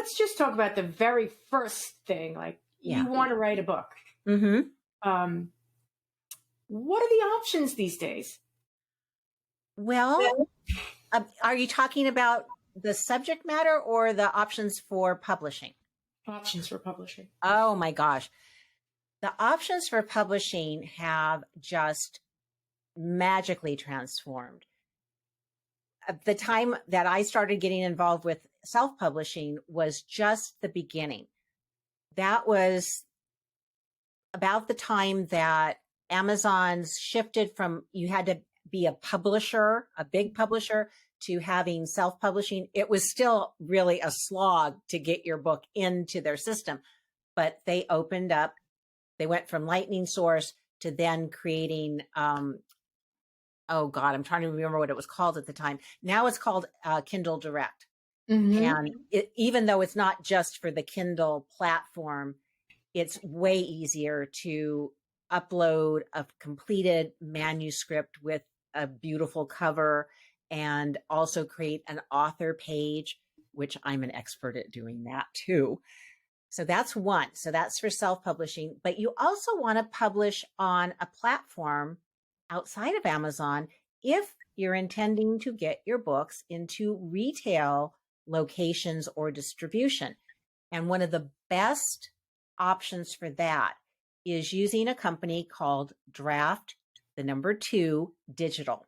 let's just talk about the very first thing. Like, you Yeah. want to write a book. Mm-hmm. Um, what are the options these days? Well, are you talking about the subject matter or the options for publishing? Options for publishing. Oh my gosh. The options for publishing have just magically transformed. At the time that I started getting involved with self-publishing was just the beginning. That was about the time that Amazon's shifted from you had to be a publisher, a big publisher, to having self-publishing. It was still really a slog to get your book into their system, but they opened up. They went from Lightning Source to then creating, oh God, I'm trying to remember what it was called at the time. Now it's called Kindle Direct. Mm-hmm. And even though it's not just for the Kindle platform, it's way easier to upload a completed manuscript with a beautiful cover and also create an author page, which I'm an expert at doing that too. So that's one. So that's for self-publishing, but you also want to publish on a platform outside of Amazon if you're intending to get your books into retail locations or distribution. And one of the best options for that is using a company called Draft, the number 2 Digital.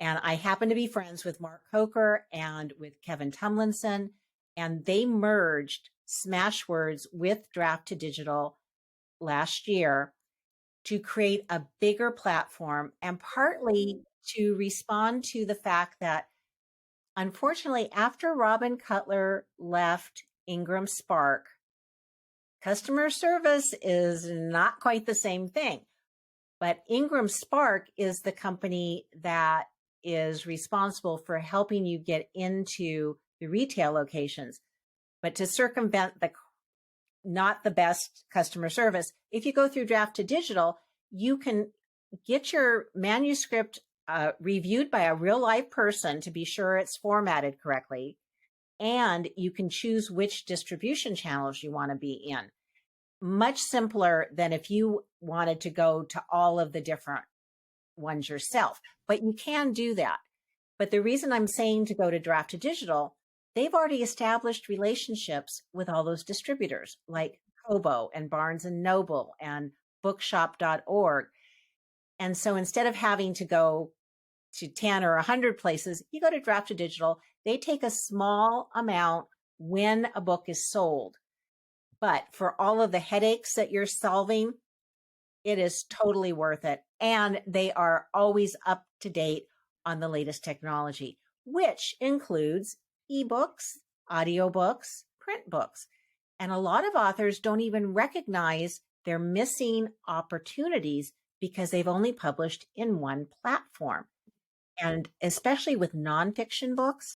And I happen to be friends with Mark Coker and with Kevin Tumlinson, and they merged Smashwords with Draft to Digital last year to create a bigger platform, and partly to respond to the fact that, unfortunately, after Robin Cutler left Ingram Spark, customer service is not quite the same thing. But Ingram Spark is the company that is responsible for helping you get into the retail locations. But to circumvent the not the best customer service, if you go through Draft to Digital, you can get your manuscript reviewed by a real live person to be sure it's formatted correctly. And you can choose which distribution channels you want to be in. Much simpler than if you wanted to go to all of the different ones yourself, but you can do that. But the reason I'm saying to go to Draft to Digital, they've already established relationships with all those distributors like Kobo and Barnes and Noble and bookshop.org. And so instead of having to go to 10 or 100 places, you go to Draft to Digital. They take a small amount when a book is sold. But for all of the headaches that you're solving, it is totally worth it. And they are always up to date on the latest technology, which includes ebooks, audiobooks, print books. And a lot of authors don't even recognize they're missing opportunities because they've only published in one platform. And especially with nonfiction books,